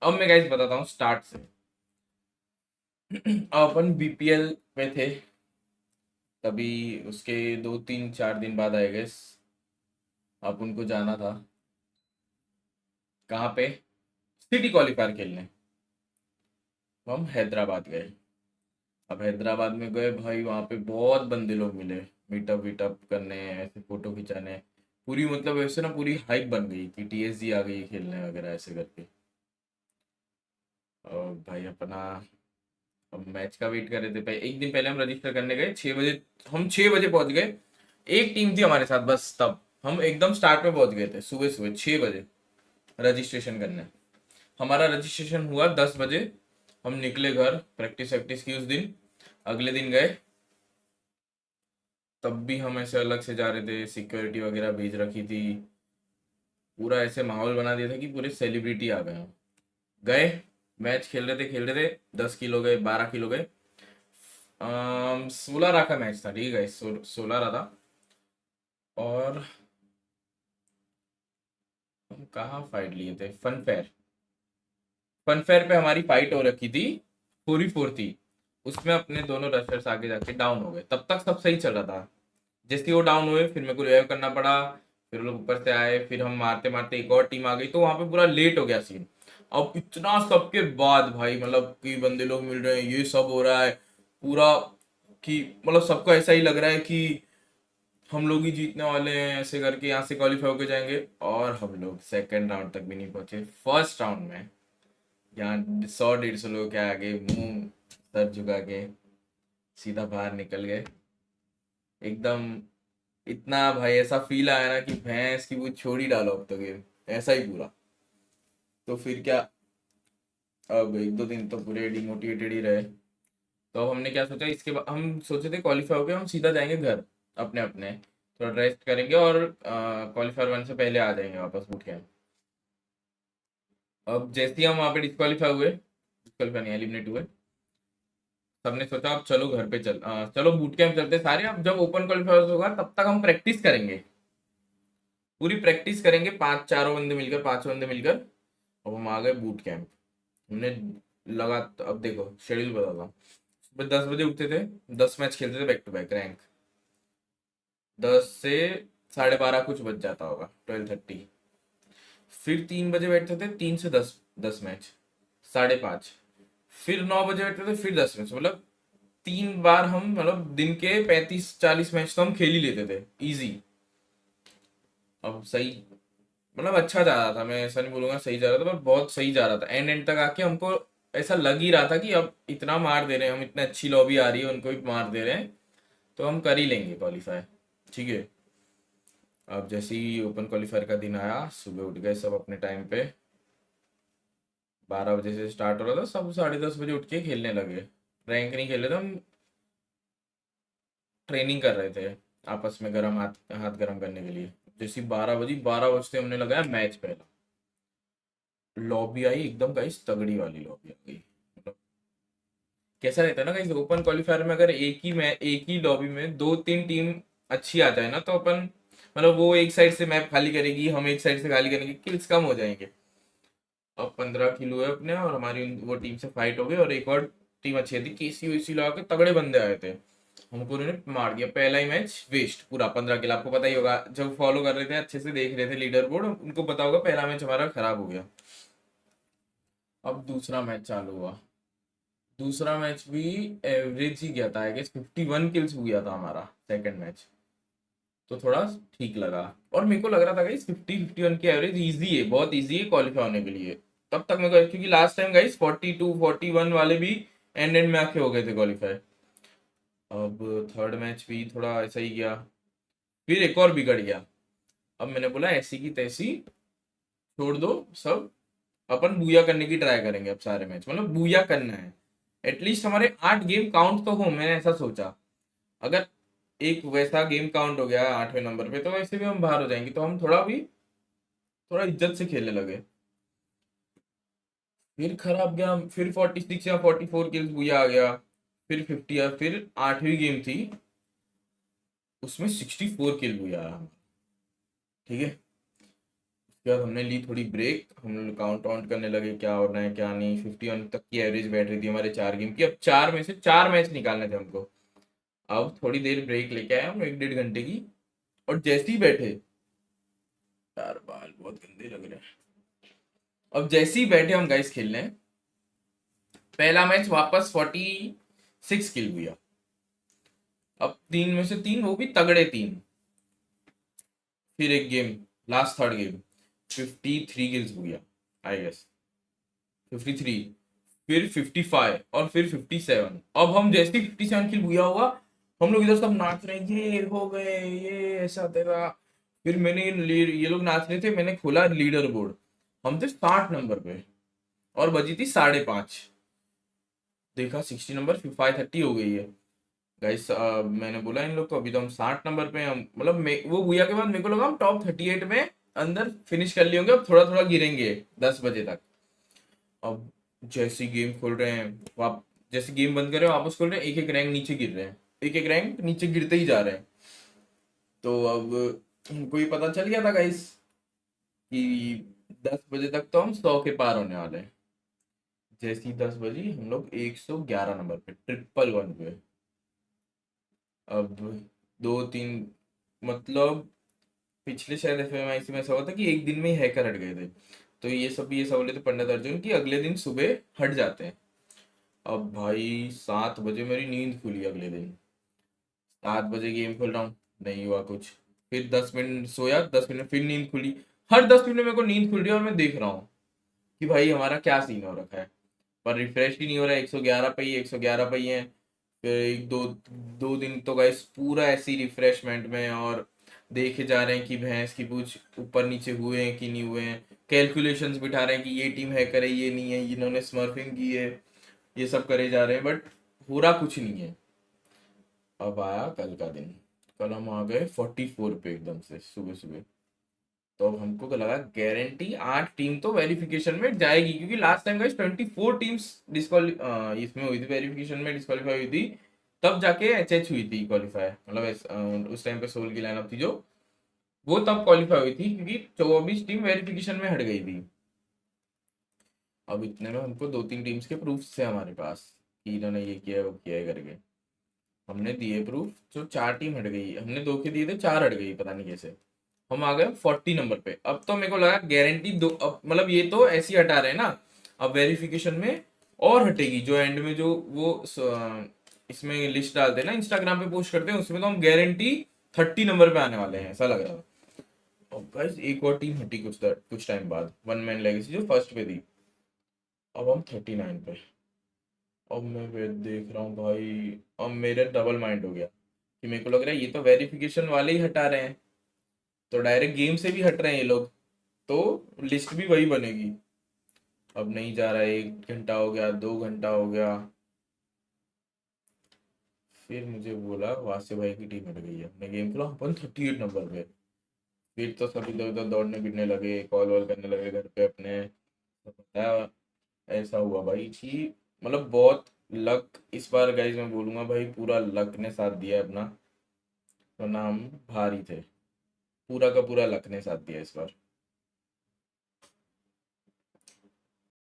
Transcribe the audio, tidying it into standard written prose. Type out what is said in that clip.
अब मैं गाइस बताता हूँ स्टार्ट से। अपन बीपीएल में थे तभी, उसके 2 3 4 दिन बाद आए गेस अपन को जाना था। कहाँ पे? सिटी क्वालिफायर खेलने हम हैदराबाद गए। अब हैदराबाद में गए भाई, वहाँ पे बहुत बंदे लोग मिले, मीटअप वीटअप करने, ऐसे फोटो खिंचाने। पूरी मतलब ऐसे ना पूरी हाइप बन गई कि टीएसजी आ गई खेलने वगैरह ऐसे करके। और भाई अपना अब मैच का वेट कर रहे थे। पहले एक दिन पहले हम रजिस्टर करने गए 6 बजे। हम 6 बजे पहुंच गए। एक टीम थी हमारे साथ बस, तब हम एकदम स्टार्ट में पहुंच गए थे सुबह सुबह 6 बजे रजिस्ट्रेशन करने। हमारा रजिस्ट्रेशन हुआ 10 बजे। हम निकले घर, प्रैक्टिस वैक्टिस की उस दिन। अगले दिन गए, तब भी हम ऐसे अलग से जा रहे थे, सिक्योरिटी वगैरह भेज रखी थी। पूरा ऐसे माहौल बना दिया था कि पूरे सेलिब्रिटी आ गए हम। गए, मैच खेल रहे थे 10 किलो गए, 12 किलो गए। 16 रहा का मैच था, ठीक है, 16 रहा था। और हम कहाँ फाइट लिए थे? Fun fair. फन फेयर पे हमारी फाइट हो रखी थी, 4v4 थी। उसमें अपने दोनों रशर्स आगे जाके डाउन हो गए। तब तक सब सही चल रहा था। जैसे ही वो डाउन हुए फिर मेरे को रिवाइव करना पड़ा। फिर वो लोग ऊपर से आए, फिर हम मारते मारते एक और टीम आ गई, तो वहां पे पूरा लेट हो गया सीन। अब इतना सबके बाद भाई, मतलब कि बंदे लोग मिल रहे हैं, ये सब हो रहा है पूरा, कि मतलब सबको ऐसा ही लग रहा है कि हम लोग ही जीतने वाले हैं, ऐसे करके यहाँ से क्वालिफाई होके जाएंगे। और हम लोग सेकंड राउंड तक भी नहीं पहुंचे। फर्स्ट राउंड में यहाँ 100 150 लोग के आगे मुंह सर झुका के सीधा बाहर निकल गए एकदम। इतना भाई ऐसा फील आया ना कि भैंस की वो छोड़ ही डालो अब तो गेम, ऐसा ही पूरा। तो फिर क्या, अब 1 2 दिन तो पूरे डिमोटिवेटेड ही रहे। तो हमने क्या सोचा, इसके बाद हम सोचे थे क्वालिफाई होके हम सीधा जाएंगे घर अपने अपने, थोड़ा रेस्ट करेंगे और क्वालिफायर 1 से पहले आ जाएंगे वापस बूट कैंप। अब जैसे ही हम वहाँ पे डिस्क्वालीफाई हुए, डिस्क्वालीफाई नहीं, एलिमिनेट हुए, सबने सोचा अब चलो घर पे चलो बूट कैंप चलते सारे। अब जब ओपन क्वालिफायर होगा तब तक हम प्रैक्टिस करेंगे, पूरी प्रैक्टिस करेंगे, पांच चारों बंदे मिलकर, 5 बंदे मिलकर। अब हम आ गए बूट कैंप। हमने लगा, अब देखो शेड्यूल बताता हूँ। सुबह 10 बजे उठते थे, 10 मैच खेलते थे बैक टू बैक रैंक। 10 से 12:30 कुछ बज जाता होगा, 12:30। फिर 3 बजे बैठते थे, 3 से 10, 10 मैच, 5:30। फिर 9 बजे बैठते थे, फिर 10 मैच, मतलब 3 बार हम, मतलब दिन के 35 40 मैच तो हम खेल ही लेते थे इजी। अब सही, मतलब अच्छा जा रहा था, मैं ऐसा नहीं बोलूंगा सही जा रहा था, पर बहुत सही जा रहा था। एंड एंड तक आके हमको ऐसा लग ही रहा था कि अब इतना मार दे रहे हैं हम, इतनी अच्छी लॉबी आ रही है, उनको भी मार दे रहे हैं, तो हम कर ही लेंगे क्वालिफाई। ठीक है। अब जैसे ही ओपन क्वालिफायर का दिन आया, सुबह उठ गए सब अपने टाइम पे। 12 बजे से स्टार्ट हो रहा था, सब 10:30 बजे उठ के खेलने लगे। रैंक नहीं खेल रहे थे हम, ट्रेनिंग कर रहे थे आपस में, गर्म हाथ हाथ गर्म करने के लिए। जैसे 12 बजी, 12 बजते हमने लगाया मैच पहला। लॉबी आई एकदम गाइस, तगड़ी वाली लॉबी आ गई। मतलब कैसा रहता है ना गाइस, ओपन क्वालिफायर में अगर एक ही लॉबी में 2 3 टीम अच्छी आ जाए ना, तो अपन मतलब वो एक साइड से मैप खाली करेगी, हम एक साइड से खाली करेंगे, किल्स कम हो जाएंगे। अब 15 किलो है अपने, और हमारी वो टीम से फाइट हो गई, और एक और टीम अच्छी थी, केसी वेसी लगा के तगड़े बंदे आए थे। हमको उन्होंने मार दिया, पहला ही मैच वेस्ट पूरा। 15 किलो, आपको पता ही होगा, जब फॉलो कर रहे थे अच्छे से देख रहे थे लीडर बोर्ड, उनको पता होगा पहला मैच हमारा खराब हो गया। अब दूसरा मैच चालू हुआ। दूसरा मैच भी एवरेज ही गया था, आई गेस 51 किल्स हो गया था हमारा सेकंड मैच। तो थोड़ा ठीक लगा। और मेरे को लग रहा था गाइस 50 51 की एवरेज इजी है, बहुत इजी है क्वालिफाई होने के लिए। तब तक मेरे को, क्योंकि लास्ट टाइम गाइस 42 41 वाले भी एंड एंड में आके हो गए थे क्वालिफाई। अब थर्ड मैच भी थोड़ा ऐसा ही गया, फिर एक और बिगड़ गया। अब मैंने बोला ऐसी की तैसी छोड़ दो सब, अपन बूया करने की ट्राई करेंगे अब सारे मैच, मतलब बूया करना है। एटलीस्ट हमारे 8 गेम काउंट तो हो, मैंने ऐसा सोचा। अगर एक वैसा गेम काउंट हो गया 8वें नंबर पे, तो वैसे भी हम बाहर हो जाएंगे, तो हम थोड़ा भी थोड़ा इज्जत से खेलने लगे। फिर खराब गया, फिर 46 या 44 किल्स भूया आ गया। फिर 50, या फिर 8वीं गेम थी, उसमें 64 किल भूया आया। ठीक है। उसके बाद हमने ली थोड़ी ब्रेक, हम लोग काउंट वाउंट करने लगे क्या हो रहा है क्या नहीं। 51 तक की एवरेज बैठ रही थी हमारे 4 गेम की। अब 4 में से 4 मैच निकालने थे हमको। अब थोड़ी देर ब्रेक लेके आए हम 1 1.5 घंटे की, और जैसे ही बैठे, यार बाल बहुत गंदे लग रहे हैं। अब जैसे ही बैठे हम गाइस खेलने, पहला मैच वापस 46 किल हुआ। अब 3 में से 3, वो भी तगड़े 3। फिर एक game, last third game, 53 kills हुआ आई गेस, 53, फिर 55, और फिर 57। अब हम जैसे ही 57 किल हुआ होगा, हम लोग इधर सब नाच रहे हैं, ये हो गए, ये ऐसा तेरा। फिर ये लोग नाच रहे थे, मैंने खोला लीडर बोर्ड, हम थे 60 नंबर पे, और बजी थी 5:30। देखा 60 नंबर, फिर 5:30 हो गई है गाइस। मैंने बोला इन लोग को अभी तो हम 60 नंबर पे हैं। हम मतलब वो हुआ के बाद मेरे को लगा हम टॉप 38 में अंदर फिनिश कर लिए होंगे, अब थोड़ा थोड़ा गिरेंगे 10 बजे तक। अब जैसे गेम खोल रहे हैं, वाप जैसे गेम बंद कर रहे हैं वापस खोल रहे हैं, एक एक रैंक नीचे गिर रहे हैं, एक एक रैंक नीचे गिरते ही जा रहे हैं। तो अब हमको ये पता चल गया था गाइस कि 10 बजे तक तो हम 100 के पार होने वाले हैं। जैसे ही 10 बजी, हम लोग 111 नंबर पे, 111 पे। अब 2 3, मतलब पिछले शायद एफएमआईसी में ऐसा हुआ था कि एक दिन में ही हैकर हट गए थे। तो ये सब बोले थे पंडित अर्जुन की अगले दिन सुबह हट जाते हैं। अब भाई 7 बजे मेरी नींद खुली अगले दिन। 7 बजे गेम खोल रहा हूँ, नहीं हुआ कुछ। फिर 10 मिनट सोया, 10 मिनट फिर नींद खुली। हर 10 मिनट में मेरे को नींद खुल रही है, और मैं देख रहा हूँ कि भाई हमारा क्या सीन हो रखा है। पर रिफ्रेश ही नहीं हो रहा है, 111 पे ही 111 पे ही है। फिर एक दो 2 दिन तो गाइस पूरा ऐसी रिफ्रेशमेंट में, और देखे जा रहे हैं कि भैंस की पूछ ऊपर नीचे हुए हैं कि नहीं हुए हैं। कैलकुलेशंस बिठा रहे हैं कि ये टीम हैकर है, ये नहीं है, इन्होंने स्मर्फिंग की है, ये सब करे जा रहे हैं, बट हो रहा कुछ नहीं है। अब आया कल का दिन। कल हम आ गए 44 पे एकदम से सुबह सुबह। तो अब हमको क्या लगा, गारंटी 8 टीम तो वेरिफिकेशन में जाएगी, क्योंकि लास्ट टाइम गाइस 24 टीम्स डिस्काली इसमें हुई थी, वेरिफिकेशन में डिस्कालीफाई हुई थी। तब जाके एचएच हुई थी क्वालिफाई, मतलब उस टाइम पे सोल की लाइनअप थी जो, वो तब क्वालिफाई हुई थी, क्योंकि 24 टीम वेरिफिकेशन में हट गई थी। अब इतने में हमको 2 3 टीम्स के प्रूफ थे हमारे पास कि इन्होंने ये किया है वो किया है करके। हमने दिए प्रूफ, जो 4 टीम हट गई, हमने 2 के दिए थे, 4 हट गई, पता नहीं कैसे। हम आ गए 40 नंबर पे। अब तो मेरे को लगा गारंटी दो, अब मतलब ये तो ऐसे ही हटा रहे हैं ना, अब वेरिफिकेशन में और हटेगी, जो एंड में जो वो इसमें लिस्ट डालते हैं ना, इंस्टाग्राम पे पोस्ट करते हैं, उसमें तो हम गारंटी 30 नंबर पे आने वाले हैं, ऐसा लग रहा था। अब गाइस एक और टीम हटी कुछ टाइम बाद, वन मैन लेगेसी जो फर्स्ट पे थी। अब हम 39 पे। अब मैं देख रहा हूँ भाई, अब मेरे डबल माइंड हो गया कि मेरे को लग रहा है ये तो वेरिफिकेशन वाले ही हटा रहे हैं, तो डायरेक्ट गेम से भी हट रहे हैं ये लोग, तो लिस्ट भी वही बनेगी। अब नहीं जा रहा है, 1 घंटा हो गया, 2 घंटा हो गया। फिर मुझे बोला वासे भाई की टीम हट गई है, मैं गेम खेला अपन 38 नंबर पे। फिर तो सब इधर उधर दौड़ने फिरने लगे, कॉल वॉल करने लगे घर पे अपने। तो बताया ऐसा हुआ भाई कि मतलब बहुत लक इस बार गाइज, मैं बोलूंगा भाई पूरा लक ने साथ दिया है अपना, वरना हम भारी थे। पूरा का पूरा लक ने साथ दिया इस बार।